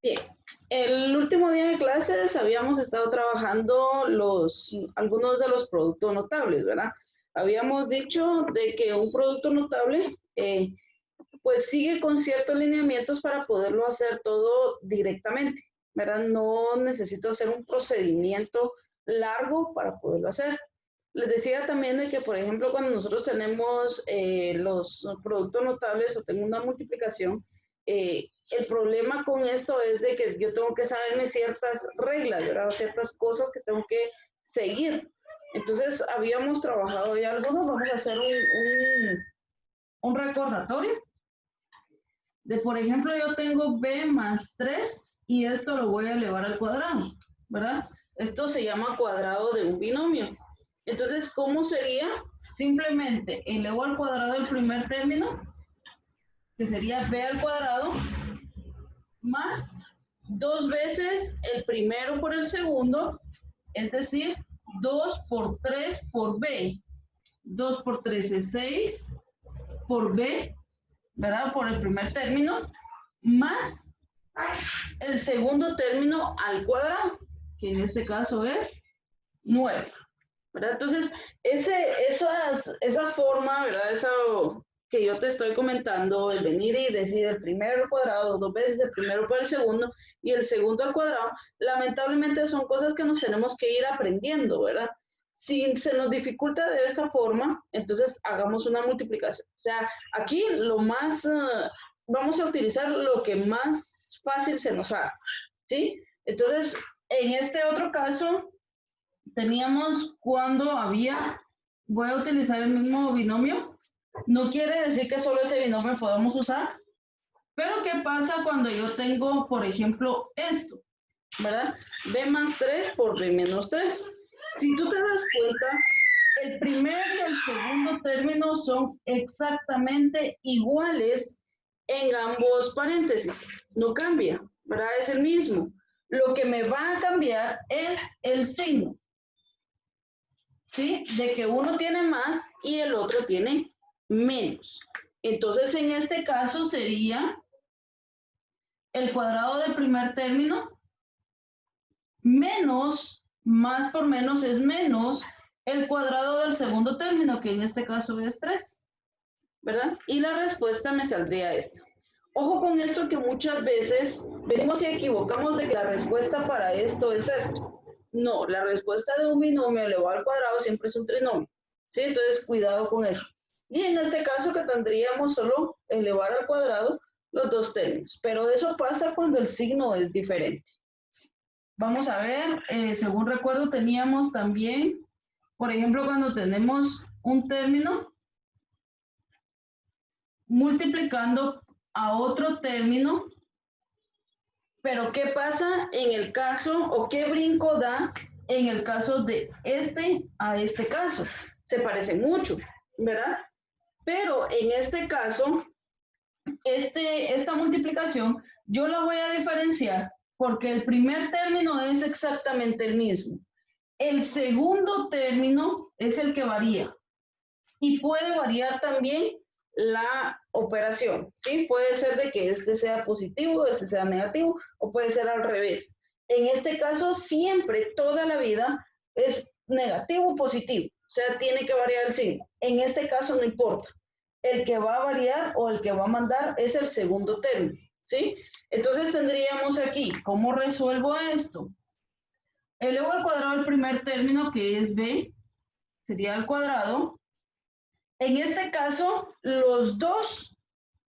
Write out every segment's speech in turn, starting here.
Bien, el último día de clases habíamos estado trabajando algunos de los productos notables, ¿verdad? Habíamos dicho de que un producto notable pues sigue con ciertos lineamientos para poderlo hacer todo directamente, ¿verdad? No necesito hacer un procedimiento largo para poderlo hacer. Les decía también de que, por ejemplo, cuando nosotros tenemos los productos notables o tengo una multiplicación, el problema con esto es de que yo tengo que saberme ciertas reglas, ¿verdad? O ciertas cosas que tengo que seguir. Entonces, habíamos trabajado ya algunos, vamos a hacer un recordatorio de, por ejemplo, yo tengo b más 3 y esto lo voy a elevar al cuadrado, ¿verdad? Esto se llama cuadrado de un binomio. Entonces, ¿cómo sería? Simplemente elevo al cuadrado el primer término, que sería b al cuadrado, más 2 veces el primero por el segundo, es decir, 2 por 3 por b. 2 por 3 es 6 por b, ¿verdad? Por el primer término, más el segundo término al cuadrado, que en este caso es 9, ¿verdad? Entonces, esa forma, ¿verdad? Eso que yo te estoy comentando, el venir y decir el primero al cuadrado, 2 veces el primero por el segundo y el segundo al cuadrado, lamentablemente son cosas que nos tenemos que ir aprendiendo, ¿verdad? Si se nos dificulta de esta forma, entonces hagamos una multiplicación. O sea, aquí vamos a utilizar lo que más fácil se nos haga, ¿sí? Entonces, en este otro caso, teníamos voy a utilizar el mismo binomio, no quiere decir que solo ese binomio podamos usar, pero ¿qué pasa cuando yo tengo, por ejemplo, esto? ¿Verdad? B más 3 por B menos 3. Si tú te das cuenta, el primer y el segundo término son exactamente iguales en ambos paréntesis. No cambia, ¿verdad? Es el mismo. Lo que me va a cambiar es el signo, ¿sí? De que uno tiene más y el otro tiene menos. Entonces, en este caso sería el cuadrado del primer término menos, más por menos es menos, el cuadrado del segundo término, que en este caso es 3, ¿verdad? Y la respuesta me saldría esta. Ojo con esto que muchas veces venimos y equivocamos de que la respuesta para esto es esto. No, la respuesta de un binomio elevado al cuadrado siempre es un trinomio, ¿sí? Entonces, cuidado con eso. Y en este caso que tendríamos solo elevar al cuadrado los dos términos, pero eso pasa cuando el signo es diferente. Vamos a ver, según recuerdo teníamos también, por ejemplo, cuando tenemos un término multiplicando a otro término, pero ¿qué pasa en el caso o qué brinco da en el caso de este a este caso? Se parece mucho, ¿verdad? Pero en este caso, esta multiplicación yo la voy a diferenciar porque el primer término es exactamente el mismo. El segundo término es el que varía y puede variar también la operación, ¿sí? Puede ser de que este sea positivo, este sea negativo o puede ser al revés. En este caso, siempre, toda la vida es negativo o positivo, o sea, tiene que variar el signo. En este caso no importa. El que va a variar o el que va a mandar es el segundo término, ¿sí? Entonces tendríamos aquí, ¿cómo resuelvo esto? Elevo al cuadrado el primer término, que es b, sería al cuadrado. En este caso, los dos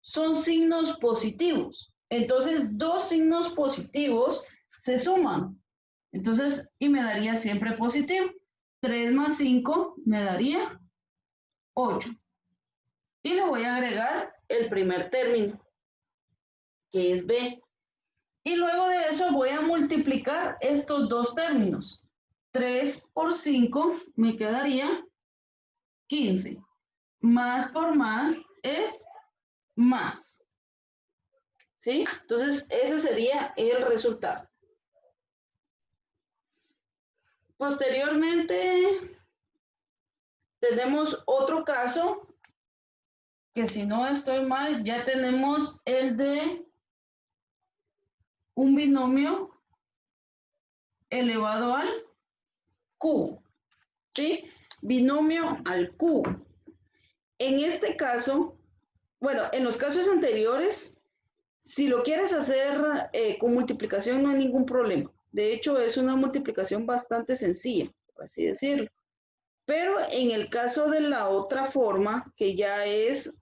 son signos positivos. Entonces, dos signos positivos se suman. Entonces, y me daría siempre positivo. 3 más 5 me daría 8. Y le voy a agregar el primer término, que es b. Y luego de eso voy a multiplicar estos dos términos. 3 por 5 me quedaría 15. Más por más es más. ¿Sí? Entonces, ese sería el resultado. Posteriormente, tenemos otro caso, que si no estoy mal, ya tenemos el de un binomio elevado al cubo, ¿sí? Binomio al cubo. En este caso, bueno, en los casos anteriores, si lo quieres hacer con multiplicación no hay ningún problema. De hecho, es una multiplicación bastante sencilla, por así decirlo. Pero en el caso de la otra forma, que ya es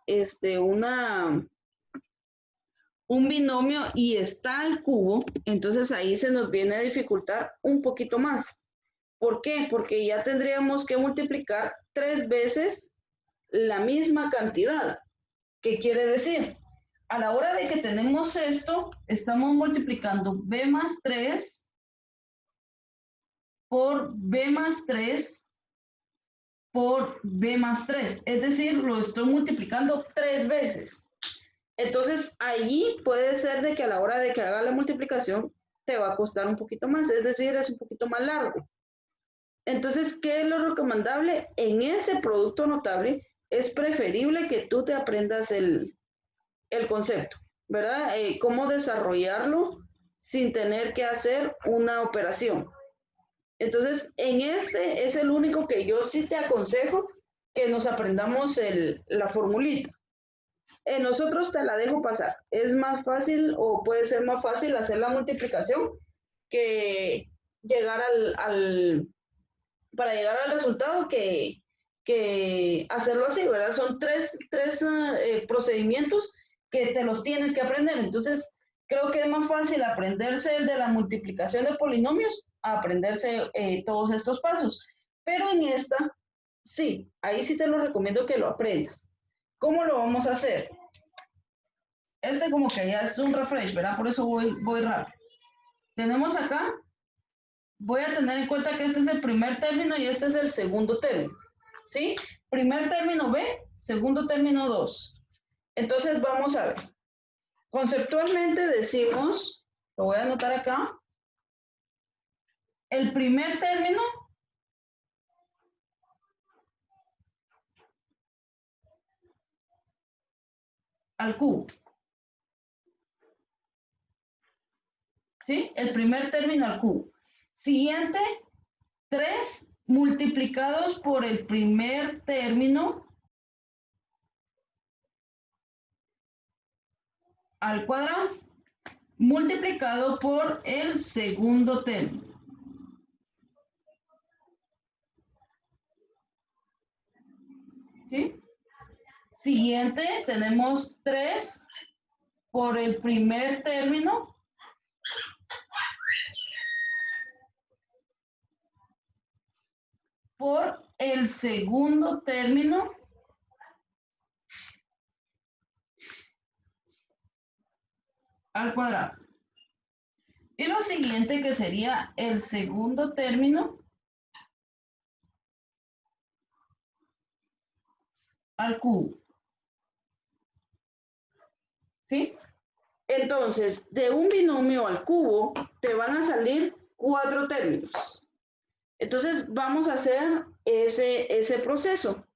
un binomio y está al cubo, entonces ahí se nos viene a dificultar un poquito más. ¿Por qué? Porque ya tendríamos que multiplicar 3 veces la misma cantidad. ¿Qué quiere decir? A la hora de que tenemos esto, estamos multiplicando b más 3 por b más 3 por b más 3. Es decir, lo estoy multiplicando 3 veces. Entonces, allí puede ser de que a la hora de que haga la multiplicación te va a costar un poquito más, es decir, es un poquito más largo. Entonces, ¿qué es lo recomendable? En ese producto notable es preferible que tú te aprendas el concepto, ¿verdad? Cómo desarrollarlo sin tener que hacer una operación. Entonces, en este es el único que yo sí te aconsejo que nos aprendamos la formulita. Nosotros te la dejo pasar. Es más fácil o puede ser más fácil hacer la multiplicación que llegar para llegar al resultado que hacerlo así, ¿verdad? Son tres procedimientos que te los tienes que aprender. Entonces, creo que es más fácil aprenderse el de la multiplicación de polinomios a aprenderse todos estos pasos. Pero en esta, sí, ahí sí te lo recomiendo que lo aprendas. ¿Cómo lo vamos a hacer? Este como que ya es un refresh, ¿verdad? Por eso voy rápido. Tenemos acá, voy a tener en cuenta que este es el primer término y este es el segundo término, ¿sí? Primer término B, segundo término 2. Entonces vamos a ver. Conceptualmente decimos, lo voy a anotar acá, el primer término al cubo. ¿Sí? El primer término al cubo. Siguiente, 3 multiplicados por el primer término al cuadrado, multiplicado por el segundo término. ¿Sí? Siguiente, tenemos 3 por el primer término por el segundo término al cuadrado. Y lo siguiente que sería el segundo término al cubo. ¿Sí? Entonces, de un binomio al cubo te van a salir 4 términos. Entonces, vamos a hacer ese proceso.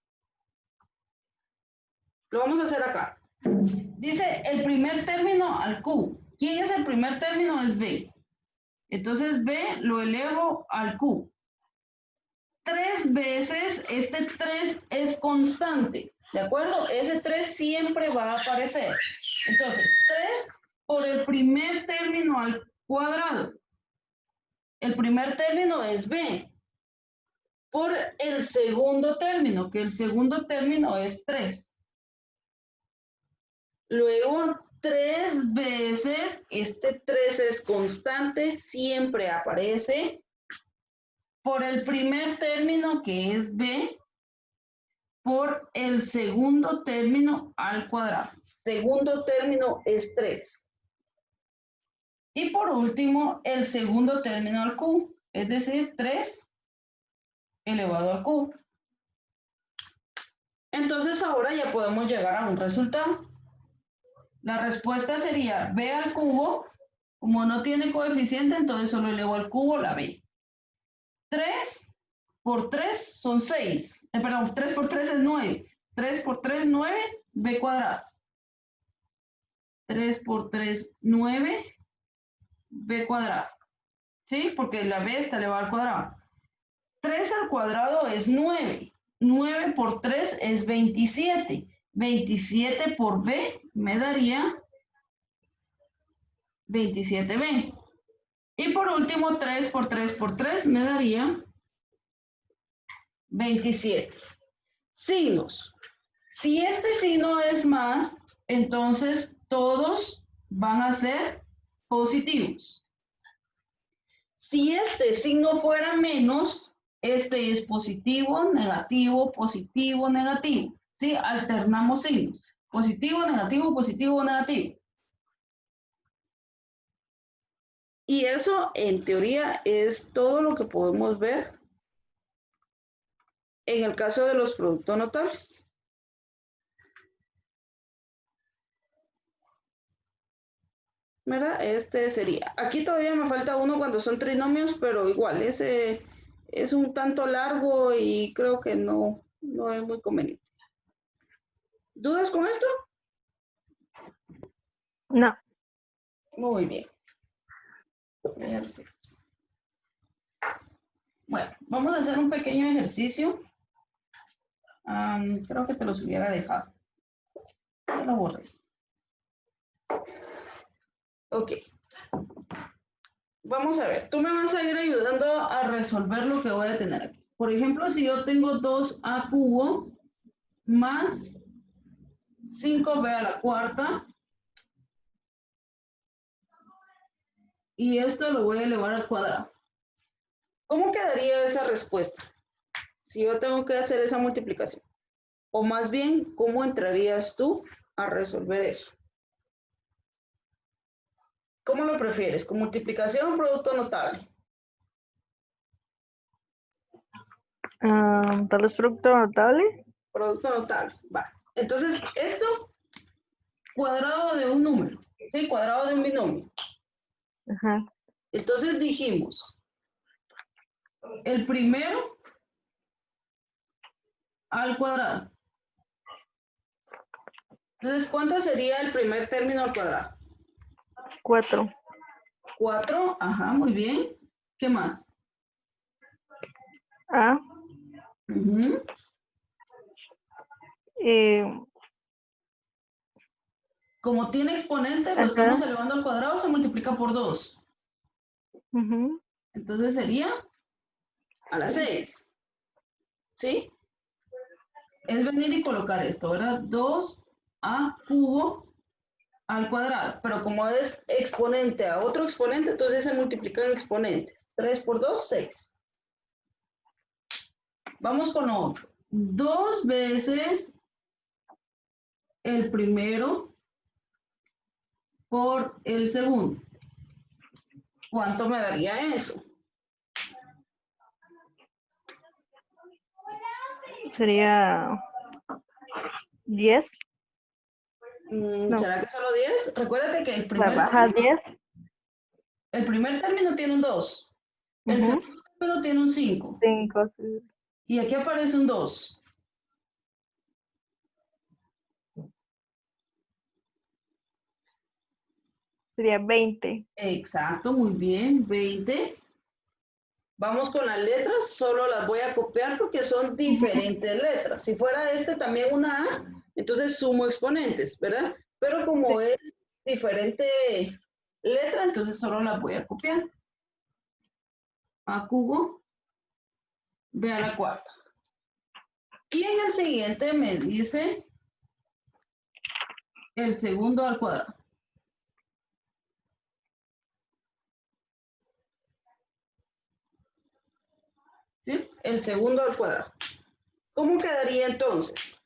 Lo vamos a hacer acá. Dice el primer término al cubo. ¿Quién es el primer término? Es b. Entonces, b lo elevo al cubo. 3 veces, este 3 es constante, ¿de acuerdo? Ese 3 siempre va a aparecer. Entonces, 3 por el primer término al cuadrado. El primer término es b. Por el segundo término, que el segundo término es 3. Luego, 3 veces, este 3 es constante, siempre aparece. Por el primer término, que es b, por el segundo término al cuadrado. Segundo término es 3. Y por último, el segundo término al cubo, es decir, 3 elevado al cubo. Entonces ahora ya podemos llegar a un resultado. La respuesta sería b al cubo. Como no tiene coeficiente, entonces solo elevo al cubo la b. 3 por 3 son 6. Perdón, 3 por 3 es 9. 3 por 3, 9, b cuadrado. 3 por 3, 9, b cuadrado. ¿Sí? Porque la b está elevada al cuadrado. 3 al cuadrado es 9. 9 por 3 es 27. 27 por b me daría 27b. Y por último, 3 por 3 por 3 me daría 27. Signos. Si este signo es más, entonces todos van a ser positivos. Si este signo fuera menos, este es positivo, negativo, positivo, negativo. ¿Sí? Alternamos signos. Positivo, negativo, negativo. Y eso, en teoría, es todo lo que podemos ver en el caso de los productos notables. ¿Verdad? Este sería. Aquí todavía me falta uno cuando son trinomios, pero igual, ese es un tanto largo y creo que no es muy conveniente. ¿Dudas con esto? No. Muy bien. Perfecto. Bueno, vamos a hacer un pequeño ejercicio. Creo que te los hubiera dejado. Ya lo borré. Ok. Vamos a ver, tú me vas a ir ayudando a resolver lo que voy a tener aquí. Por ejemplo, si yo tengo 2a cubo más 5b a la cuarta, y esto lo voy a elevar al cuadrado. ¿Cómo quedaría esa respuesta si yo tengo que hacer esa multiplicación? O más bien, ¿cómo entrarías tú a resolver eso? ¿Cómo lo prefieres? ¿Con multiplicación o producto notable? Tal vez producto notable. Producto notable, va. Entonces, esto, cuadrado de un número, ¿sí? Cuadrado de un binomio. Ajá. Entonces dijimos, el primero al cuadrado. Entonces, ¿cuánto sería el primer término al cuadrado? 4. 4, ajá, muy bien. ¿Qué más? A. Ujú. Como tiene exponente, lo Ajá. estamos elevando al cuadrado, se multiplica por 2. Ujú. Entonces sería a las 6. ¿Sí? Es venir y colocar esto, ¿verdad? 2a cubo al cuadrado. Pero como es exponente a otro exponente, entonces se multiplican exponentes. 3 por 2, 6. Vamos con otro. 2 veces el primero por el segundo. ¿Cuánto me daría eso? Sería 10. No. ¿Será que solo 10? Recuérdate que La baja 10. el primer término tiene un 2. El Ujú. segundo término tiene un 5. 5. Sí. Y aquí aparece un 2. Sería 20. Exacto, muy bien. 20. Vamos con las letras, solo las voy a copiar porque son Ujú. diferentes letras. Si fuera este también una A, entonces sumo exponentes, ¿verdad? Pero Sí. como es diferente letra, entonces solo las voy a copiar. A cubo, B a la cuarta. Y en el siguiente me dice el segundo al cuadrado. ¿Sí? El segundo al cuadrado. ¿Cómo quedaría entonces?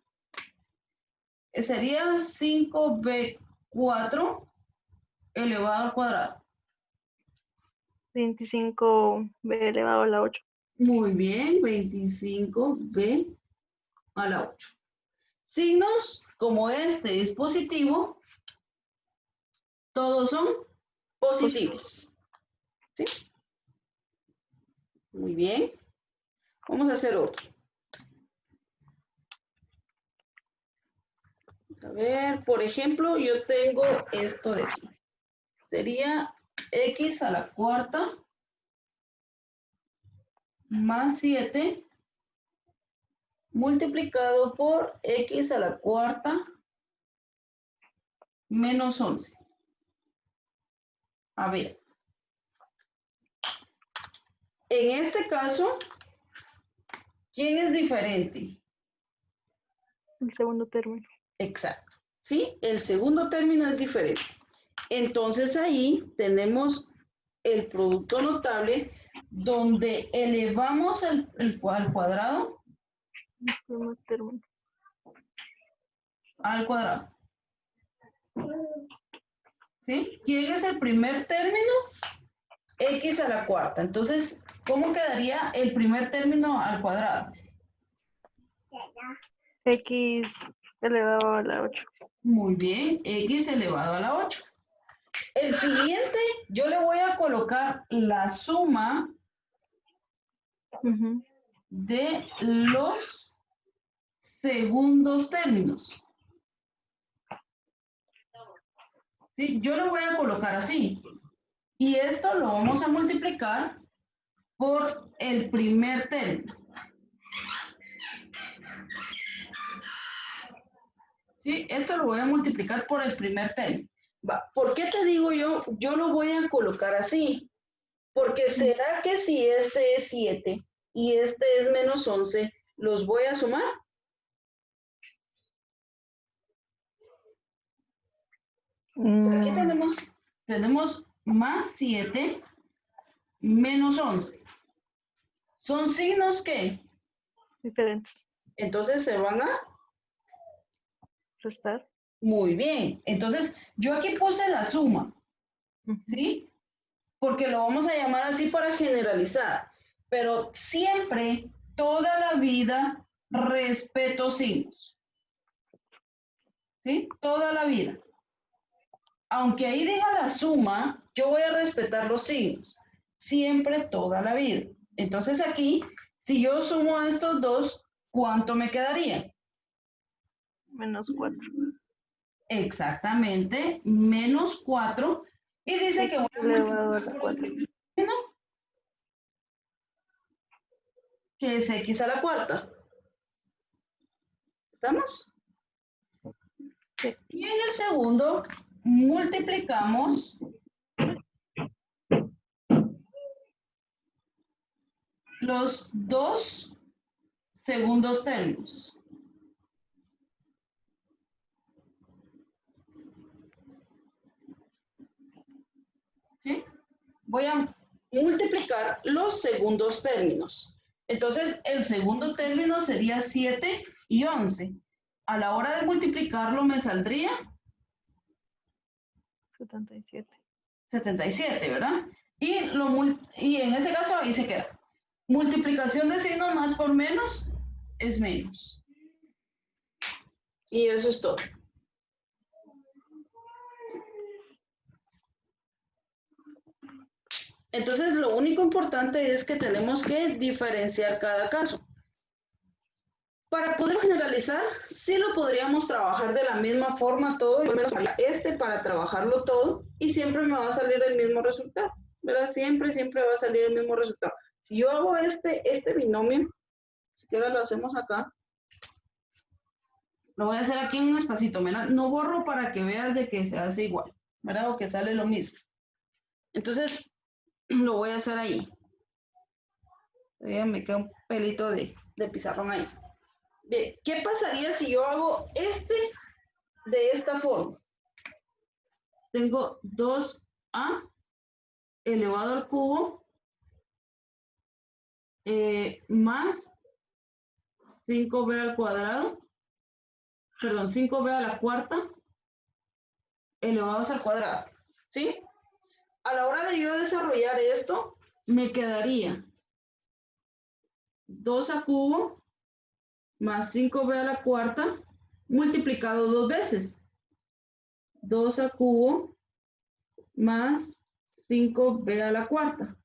Sería 5b4 elevado al cuadrado. 25b elevado a la 8. Muy bien, 25b a la 8. Signos, como este es positivo, todos son positivos. ¿Sí? Muy bien. Vamos a hacer otro. A ver, por ejemplo, yo tengo esto de aquí. Sería x a la cuarta más 7 multiplicado por x a la cuarta menos 11. A ver, en este caso, ¿quién es diferente? El segundo término. Exacto, ¿sí? El segundo término es diferente. Entonces ahí tenemos el producto notable donde elevamos al cuadrado El primer término. al cuadrado. ¿Sí? ¿Quién es el primer término? X a la cuarta. Entonces, ¿cómo quedaría el primer término al cuadrado? X elevado a la 8. Muy bien, X elevado a la 8. El siguiente, yo le voy a colocar la suma de los segundos términos. ¿Sí? Yo lo voy a colocar así. Y esto lo vamos a multiplicar por el primer término. ¿Sí? Esto lo voy a multiplicar por el primer término. ¿Por qué te digo yo lo voy a colocar así? Porque ¿será que si este es 7 y este es menos 11, los voy a sumar? Aquí tenemos más 7 menos 11. ¿Son signos qué? Diferentes. Entonces se van a... Restar. Muy bien. Entonces, yo aquí puse la suma, ¿sí? Porque lo vamos a llamar así para generalizar. Pero siempre, toda la vida, respeto signos. ¿Sí? Toda la vida. Aunque ahí diga la suma, yo voy a respetar los signos. Siempre, toda la vida. Entonces aquí, si yo sumo a estos dos, ¿cuánto me quedaría? Menos 4. Exactamente, menos 4. Y dice que voy a Elevado a la multiplicar por 4. el término, que es x a la cuarta. ¿Estamos? Sí. Y en el segundo, multiplicamos los dos segundos términos. ¿Sí? Voy a multiplicar los segundos términos. Entonces, el segundo término sería 7 y 11. A la hora de multiplicarlo me saldría 77. 77, ¿verdad? Y en ese caso ahí se queda. Multiplicación de signos más por menos es menos. Y eso es todo. Entonces, lo único importante es que tenemos que diferenciar cada caso. Para poder generalizar, sí lo podríamos trabajar de la misma forma todo, yo menos haría para trabajarlo todo y siempre me va a salir el mismo resultado, ¿verdad? Siempre va a salir el mismo resultado. Si yo hago este binomio, si ahora lo hacemos acá, lo voy a hacer aquí en un espacito, ¿verdad? No borro para que veas de que se hace igual, ¿verdad? O que sale lo mismo. Entonces, lo voy a hacer ahí. Me queda un pelito de pizarrón ahí. ¿Qué pasaría si yo hago de esta forma? Tengo 2a elevado al cubo más 5b al cuadrado, perdón, 5b a la cuarta elevados al cuadrado, ¿sí? A la hora de yo desarrollar esto, me quedaría 2a cubo más 5b a la cuarta multiplicado dos veces. 2a cubo más 5b a la cuarta,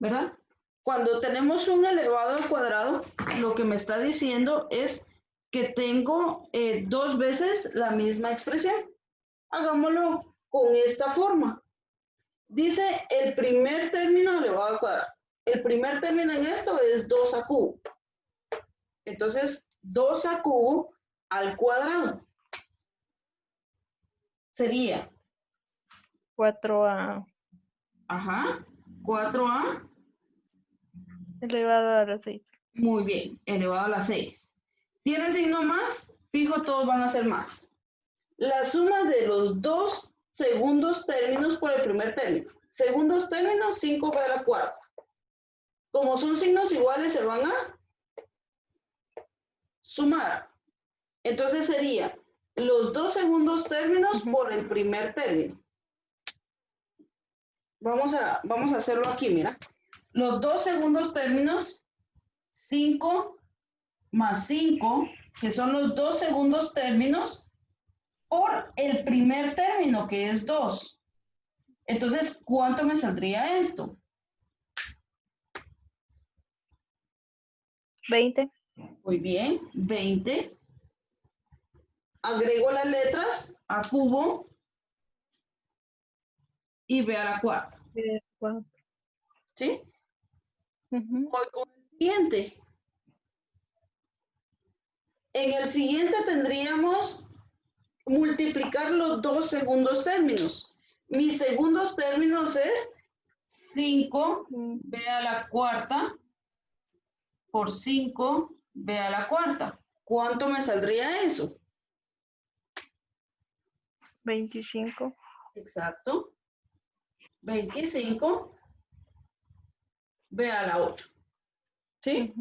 ¿verdad? Cuando tenemos un elevado al cuadrado, lo que me está diciendo es que tengo dos veces la misma expresión. Hagámoslo con esta forma. Dice el primer término elevado al cuadrado. El primer término en esto es 2a cubo. Entonces, 2a cubo al cuadrado sería 4a 4a, elevado a la 6. muy bien, elevado a la 6. ¿Tiene signo más? Fijo, todos van a ser más. La suma de los dos segundos términos por el primer término. Segundos términos, 5b a la cuarta. Como son signos iguales, se van a sumar. Entonces sería los dos segundos términos por el primer término. Vamos a hacerlo aquí, mira. Los dos segundos términos, 5 más 5, que son los dos segundos términos, por el primer término, que es 2. Entonces, ¿cuánto me saldría esto? 20. Muy bien, 20. Agrego las letras a cubo y b a la cuarta. ¿Sí? Voy con el siguiente. En el siguiente tendríamos multiplicar los dos segundos términos. Mis segundos términos es 5b a la cuarta por 5b a la cuarta. ¿Cuánto me saldría eso? 25. Exacto. 25 b a la 8. ¿Sí?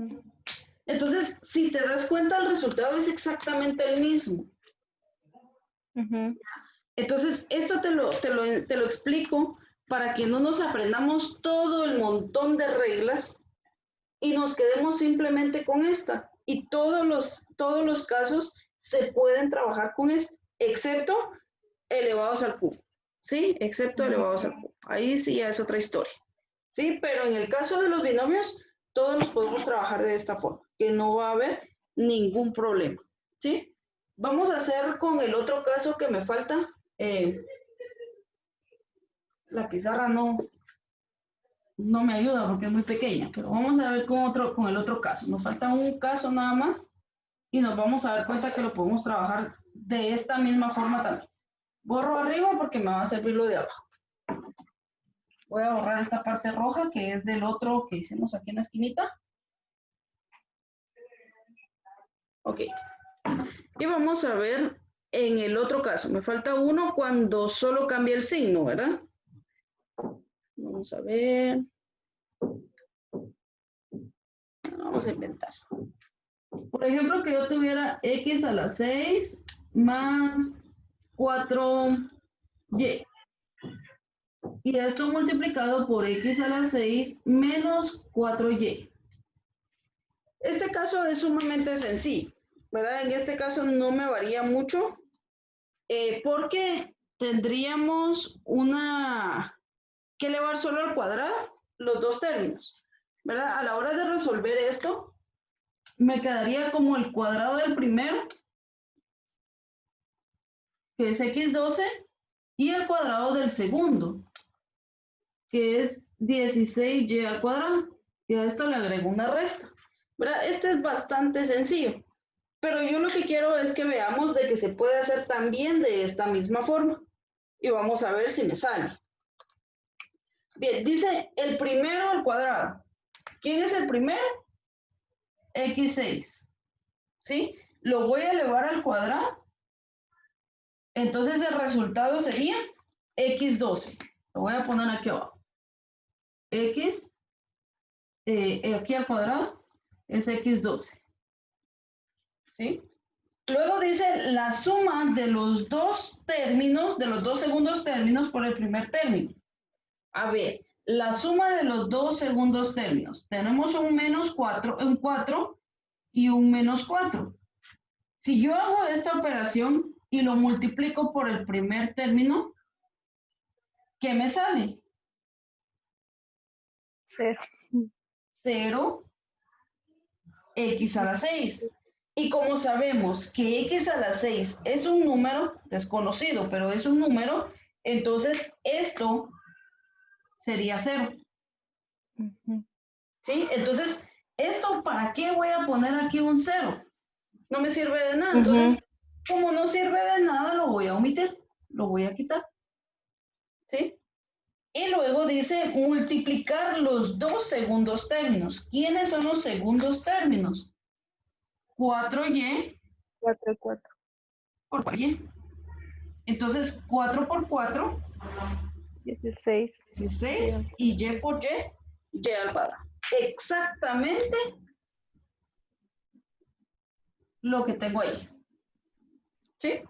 Entonces, si te das cuenta, el resultado es exactamente el mismo. Entonces, esto te lo explico para que no nos aprendamos todo el montón de reglas y nos quedemos simplemente con esta. Y todos los casos se pueden trabajar con esto, excepto elevados al cubo. ¿Sí? Excepto elevados al cubo. Ahí sí ya es otra historia. ¿Sí? Pero en el caso de los binomios, todos los podemos trabajar de esta forma, que no va a haber ningún problema. ¿Sí? Vamos a hacer con el otro caso que me falta. La pizarra no me ayuda porque es muy pequeña, pero vamos a ver con el otro caso. Nos falta un caso nada más y nos vamos a dar cuenta que lo podemos trabajar de esta misma forma también. Borro arriba porque me va a servir lo de abajo. Voy a borrar esta parte roja que es del otro que hicimos aquí en la esquinita. Ok. Y vamos a ver en el otro caso. Me falta uno cuando solo cambia el signo, ¿verdad? Vamos a ver. Vamos a inventar. Por ejemplo, que yo tuviera x a la 6 más 4y. Y esto multiplicado por x a la 6 menos 4y. Este caso es sumamente sencillo, ¿verdad? En este caso no me varía mucho porque tendríamos que elevar solo al cuadrado los dos términos, ¿verdad? A la hora de resolver esto, me quedaría como el cuadrado del primero, que es x12, y el cuadrado del segundo, que es 16y al cuadrado. Y a esto le agrego una resta, ¿verdad? Este es bastante sencillo, pero yo lo que quiero es que veamos de que se puede hacer también de esta misma forma. Y vamos a ver si me sale. Bien, dice el primero al cuadrado. ¿Quién es el primero? x6. ¿Sí? Lo voy a elevar al cuadrado. Entonces el resultado sería x12. Lo voy a poner aquí abajo. X, aquí al cuadrado, es x12. ¿Sí? Luego dice la suma de los dos términos, de los dos segundos términos por el primer término. A ver, la suma de los dos segundos términos. Tenemos un menos 4, un 4 y un menos 4. Si yo hago esta operación y lo multiplico por el primer término, ¿qué me sale? 0. 0, x a la 6. Y como sabemos que x a la 6 es un número desconocido, pero es un número, entonces esto sería 0. Ujú. ¿Sí? Entonces, ¿esto para qué voy a poner aquí un 0? No me sirve de nada. Ujú. Entonces, como no sirve de nada, lo voy a omitir, lo voy a quitar. ¿Sí? Y luego dice multiplicar los dos segundos términos. ¿Quiénes son los segundos términos? 4y 4, 4. por 4y. Entonces, 4 por 4, 16. 16, y y por y al cuadrado. Exactamente lo que tengo ahí. ¿Sí?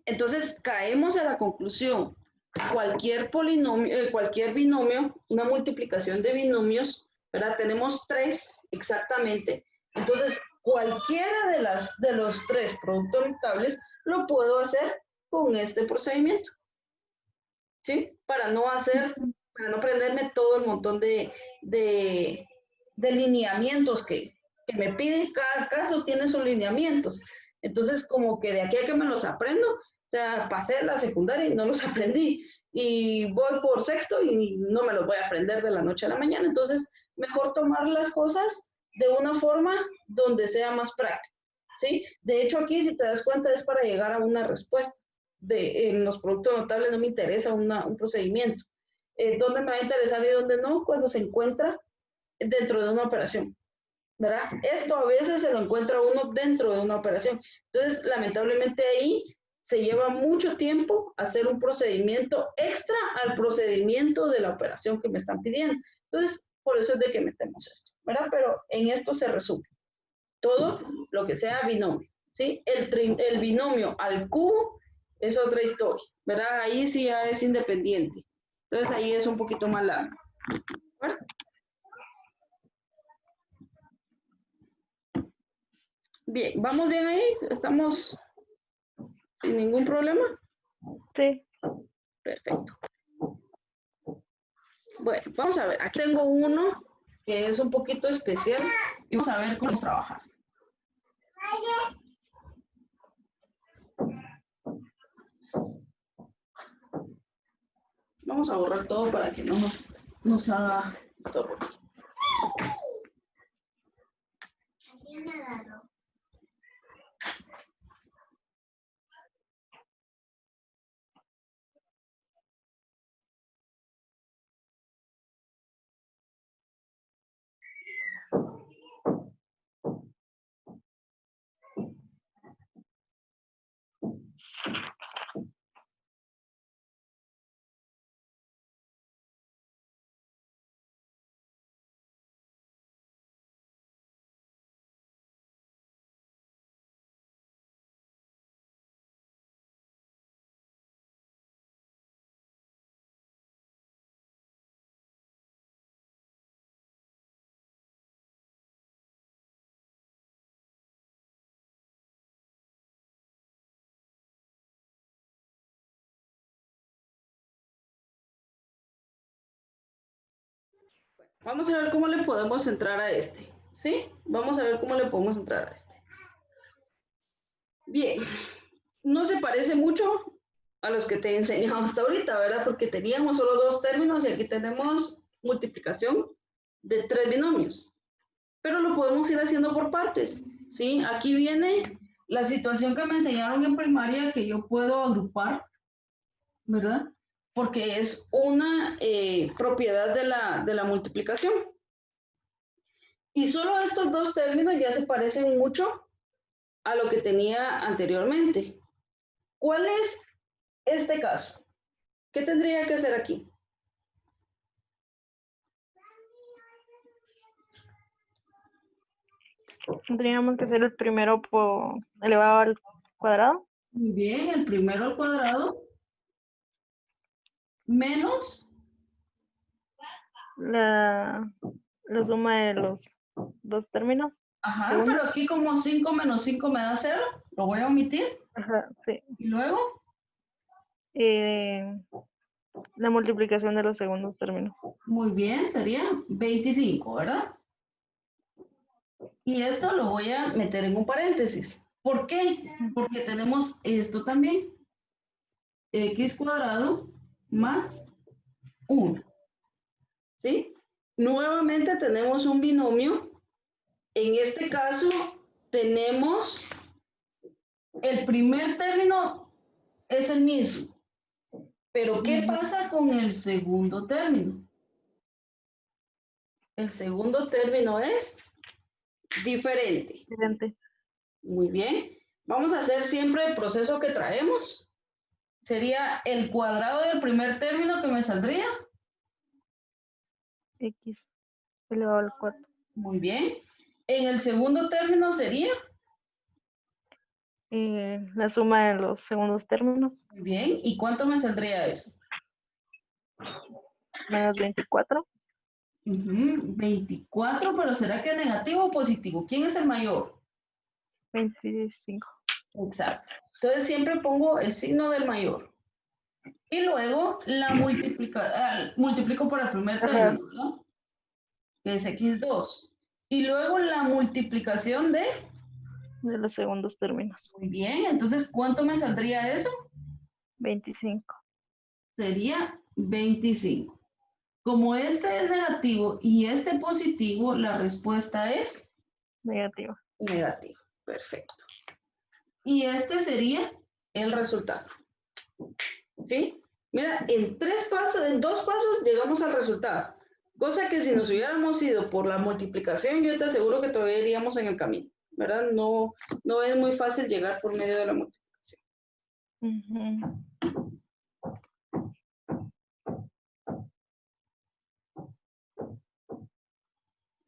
Entonces, caemos a la conclusión. Cualquier polinomio, cualquier binomio, una multiplicación de binomios, ¿verdad? Tenemos 3 exactamente. Entonces, cualquiera de los 3 productos notables lo puedo hacer con este procedimiento. ¿Sí? Para no aprenderme todo el montón de lineamientos que me piden. Cada caso tiene sus lineamientos. Entonces, como que de aquí a que me los aprendo, o sea, pasé la secundaria y no los aprendí. Y voy por sexto y no me los voy a aprender de la noche a la mañana. Entonces, mejor tomar las cosas de una forma donde sea más práctico. ¿Sí? De hecho, aquí, si te das cuenta, es para llegar a una respuesta. En los productos notables no me interesa un procedimiento. ¿Dónde me va a interesar y dónde no? Cuando se encuentra dentro de una operación, ¿verdad? Esto a veces se lo encuentra uno dentro de una operación. Entonces, lamentablemente ahí se lleva mucho tiempo hacer un procedimiento extra al procedimiento de la operación que me están pidiendo. Entonces, por eso es de que metemos esto, ¿verdad? Pero en esto se resume todo lo que sea binomio, ¿sí? El binomio al cubo es otra historia, ¿verdad? Ahí sí ya es independiente. Entonces ahí es un poquito más largo. ¿Verdad? Bien, ¿vamos bien ahí? ¿Estamos sin ningún problema? Sí. Perfecto. Bueno, vamos a ver. Aquí tengo uno que es un poquito especial y vamos a ver cómo trabajar. Vamos a borrar todo para que no nos haga estorbo. Vamos a ver cómo le podemos entrar a este, ¿sí? Vamos a ver cómo le podemos entrar a este. Bien, no se parece mucho a los que te he enseñado hasta ahorita, ¿verdad? Porque teníamos solo 2 términos y aquí tenemos multiplicación de 3 binomios. Pero lo podemos ir haciendo por partes, ¿sí? Aquí viene la situación que me enseñaron en primaria que yo puedo agrupar, ¿verdad? Porque es una propiedad de la multiplicación. Y solo estos 2 términos ya se parecen mucho a lo que tenía anteriormente. ¿Cuál es este caso? ¿Qué tendría que hacer aquí? Tendríamos que hacer el primero elevado al cuadrado. Muy bien, el primero al cuadrado menos La suma de los 2 términos. ajá, Segundo. pero aquí como 5 menos 5 me da 0, lo voy a omitir. Ajá, sí. Y luego, La multiplicación de los segundos términos. muy bien, sería 25, ¿verdad? Y esto lo voy a meter en un paréntesis. ¿Por qué? Porque tenemos esto también. X cuadrado más 1. ¿Sí? Nuevamente tenemos un binomio. En este caso tenemos el primer término es el mismo. Pero ¿qué pasa con el segundo término? El segundo término es diferente. Diferente. Muy bien. Vamos a hacer siempre el proceso que traemos. Sería el cuadrado del primer término que me saldría. X elevado al 4. Muy bien. En el segundo término sería. La suma de los segundos términos. Muy bien. ¿Y cuánto me saldría eso? Menos 24. 24, pero ¿será que es negativo o positivo? ¿Quién es el mayor? 25. Exacto. Entonces siempre pongo el signo del mayor. Y luego la multiplico por el primer Ajá. término, ¿no? Que es x2. Y luego la multiplicación de. De los segundos términos. Muy bien, entonces, ¿cuánto me saldría eso? 25. Sería 25. Como este es negativo y este positivo, la respuesta es Negativo. negativa. Perfecto. Y este sería el resultado. ¿Sí? Mira, en 3 pasos, en 2 pasos llegamos al resultado. Cosa que si nos hubiéramos ido por la multiplicación, yo te aseguro que todavía iríamos en el camino, ¿verdad? No, no es muy fácil llegar por medio de la multiplicación.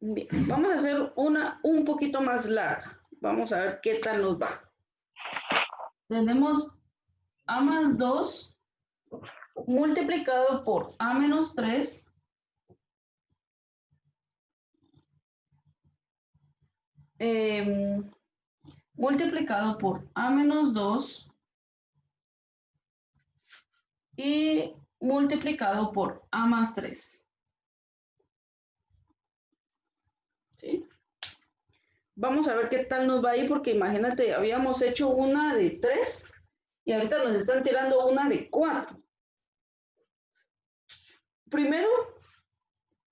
Bien, vamos a hacer una un poquito más larga. Vamos a ver qué tal nos va. Tenemos a más 2 multiplicado por a menos 3 multiplicado por a menos 2 y multiplicado por a más 3. ¿Sí? Vamos a ver qué tal nos va ahí, porque imagínate, habíamos hecho una de 3 y ahorita nos están tirando una de 4. Primero,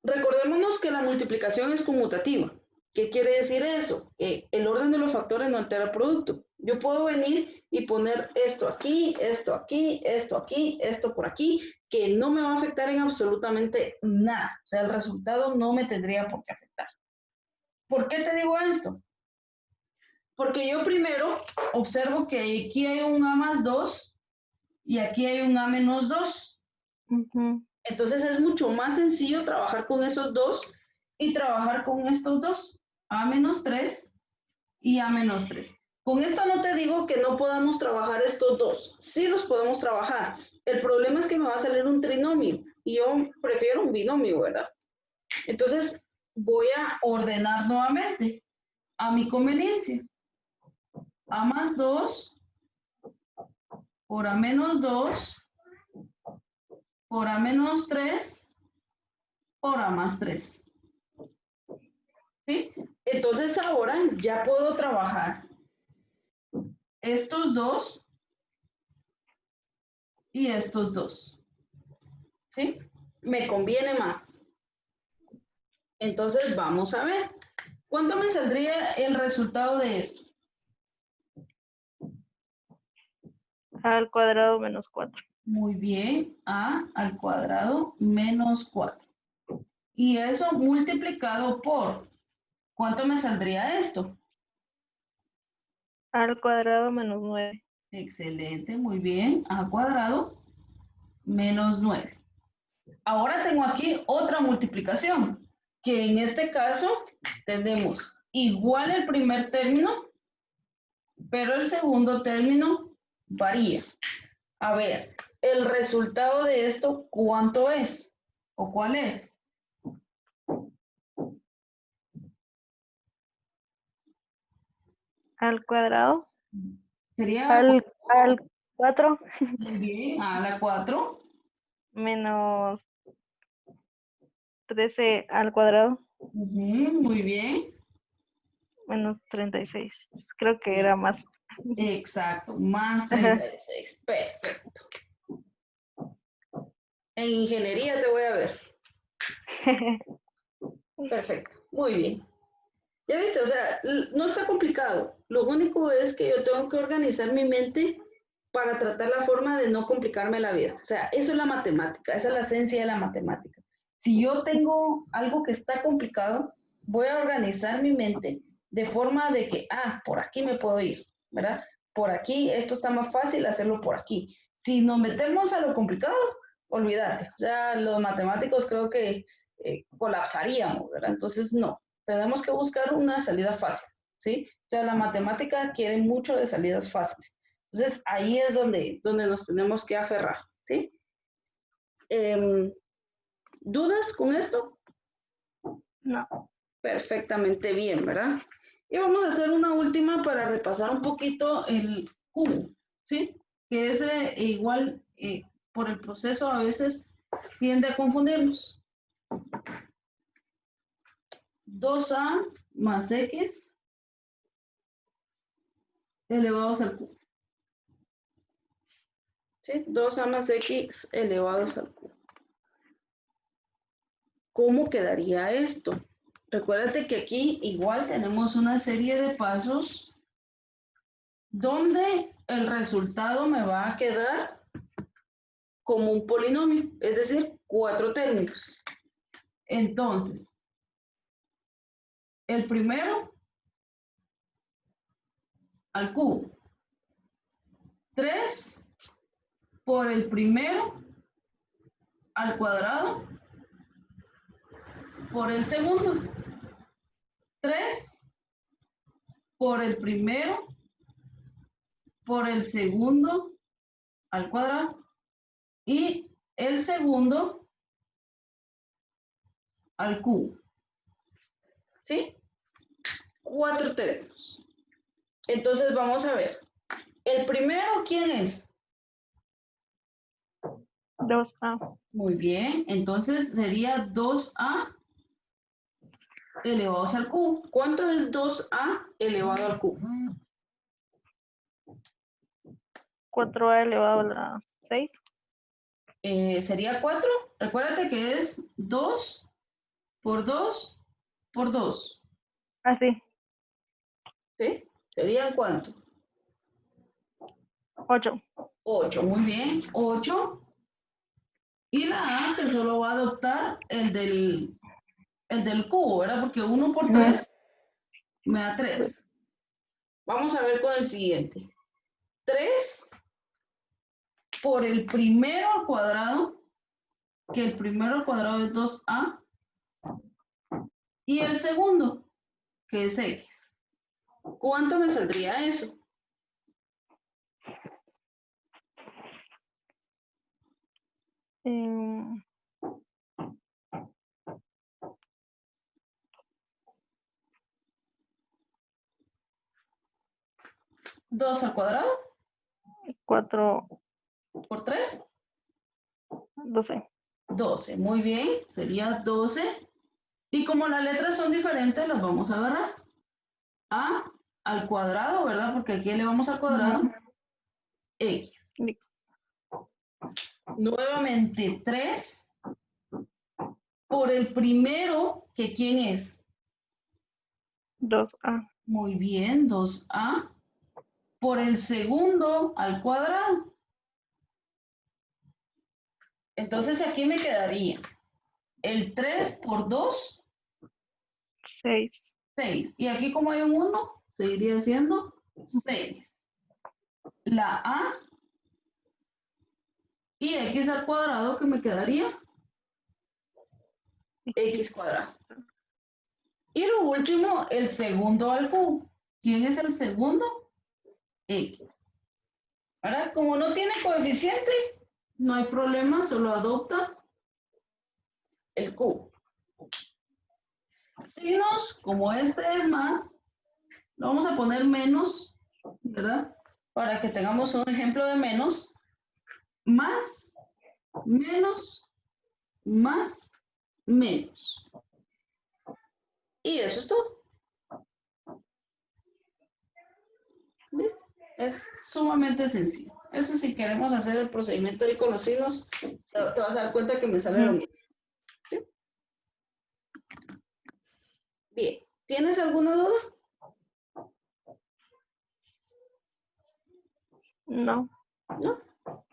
recordémonos que la multiplicación es conmutativa. ¿Qué quiere decir eso? Que el orden de los factores no altera el producto. Yo puedo venir y poner esto aquí, esto aquí, esto aquí, esto por aquí, que no me va a afectar en absolutamente nada. O sea, el resultado no me tendría por qué afectar. ¿Por qué te digo esto? Porque yo primero observo que aquí hay un A más 2 y aquí hay un A menos 2. Entonces es mucho más sencillo trabajar con esos dos y trabajar con estos dos, A menos 3 y A menos 3. Con esto no te digo que no podamos trabajar estos dos, sí los podemos trabajar. El problema es que me va a salir un trinomio y yo prefiero un binomio, ¿verdad? Entonces voy a ordenar nuevamente a mi conveniencia. A más 2 por A menos 2 por A menos 3 por A más 3. ¿Sí? Entonces ahora ya puedo trabajar estos dos y estos dos. ¿Sí? Me conviene más. Entonces vamos a ver. ¿Cuánto me saldría el resultado de esto? A al cuadrado menos 4. Muy bien, A al cuadrado menos 4. Y eso multiplicado por, ¿cuánto me saldría esto? A al cuadrado menos 9. Excelente, muy bien. A cuadrado menos 9. Ahora tengo aquí otra multiplicación, que en este caso tenemos igual el primer término, pero el segundo término varía. A ver, el resultado de esto, ¿cuánto es? ¿O cuál es? Al cuadrado. Sería Al 4 muy bien, a la 4. menos 13 al cuadrado. Muy bien. Menos 36. Creo que era más. Exacto, más Ajá. 36. Perfecto. En ingeniería te voy a ver. Perfecto, muy bien. Ya viste, o sea, no está complicado. Lo único es que yo tengo que organizar mi mente para tratar la forma de no complicarme la vida. O sea, eso es la matemática, esa es la esencia de la matemática. Si yo tengo algo que está complicado, voy a organizar mi mente de forma de que, por aquí me puedo ir, ¿verdad? Por aquí, esto está más fácil hacerlo por aquí. Si nos metemos a lo complicado, olvídate. O sea, los matemáticos creo que colapsaríamos, ¿verdad? Entonces, no, tenemos que buscar una salida fácil, ¿sí? O sea, la matemática quiere mucho de salidas fáciles. Entonces, ahí es donde nos tenemos que aferrar, ¿sí? ¿Dudas con esto? No. Perfectamente bien, ¿verdad? Y vamos a hacer una última para repasar un poquito el cubo, ¿sí? Que ese igual por el proceso a veces tiende a confundirnos. 2a más x elevados al cubo. ¿Sí? 2a más x elevados al cubo. ¿Cómo quedaría esto? Recuérdate que aquí igual tenemos una serie de pasos donde el resultado me va a quedar como un polinomio, es decir, 4 términos. Entonces, el primero al cubo. 3 por el primero al cuadrado por el segundo. 3 por el primero por el segundo al cuadrado y el segundo al cubo. ¿Sí? 4 términos. Entonces vamos a ver. El primero, ¿quién es? 2A. Muy bien, entonces sería 2a elevados al cubo. ¿Cuánto es 2a elevado al cubo? 4A elevado a la 6. Sería 4. Recuérdate que es 2 por 2 por 2. Así. ¿Sí? ¿Serían cuánto? 8. 8. Muy bien. 8. Y la A que solo va a adoptar el del cubo, ¿verdad? Porque 1 por 3 me da 3. Vamos a ver con el siguiente. 3 por el primero al cuadrado, que el primero al cuadrado es 2a, y el segundo, que es x. ¿Cuánto me saldría eso? Em, 2 al cuadrado 4, por 3, 12. 12. Muy bien, sería 12. Y como las letras son diferentes, las vamos a agarrar. A al cuadrado, ¿verdad? Porque aquí le vamos al cuadrado. X. Nuevamente 3 por el primero, que ¿quién es? 2A. Muy bien, 2a por el segundo al cuadrado. Entonces aquí me quedaría el 3 por 2, 6. 6. Y aquí como hay un 1, seguiría siendo 6. La a y x al cuadrado, que me quedaría x cuadrado. Y lo último, el segundo al cubo. ¿Quién es el segundo? X. Ahora, como no tiene coeficiente, no hay problema, solo adopta el cubo. Signos, como este es más, lo vamos a poner menos, ¿verdad? Para que tengamos un ejemplo de menos. Más, menos, más, menos. Y eso es todo. ¿Listo? Es sumamente sencillo. Eso si queremos hacer el procedimiento ahí con los signos, te vas a dar cuenta que me sale lo Ujú. mismo. ¿Sí? Bien. ¿Tienes alguna duda? No, ¿No?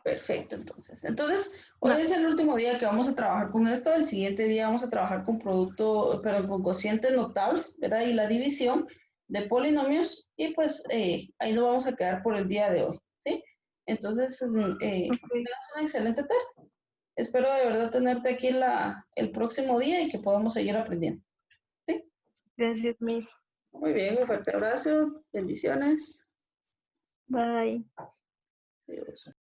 Perfecto, entonces. Entonces, hoy no. es el último día que vamos a trabajar con esto. El siguiente día vamos a trabajar con con cocientes notables, ¿verdad? Y la división de polinomios. Y pues ahí nos vamos a quedar por el día de hoy, ¿sí? Entonces, Ok. tengas una excelente tarde. Espero de verdad tenerte aquí el próximo día y que podamos seguir aprendiendo. ¿Sí? Gracias, Miss. Muy bien, un fuerte abrazo, bendiciones. Bye. Adiós.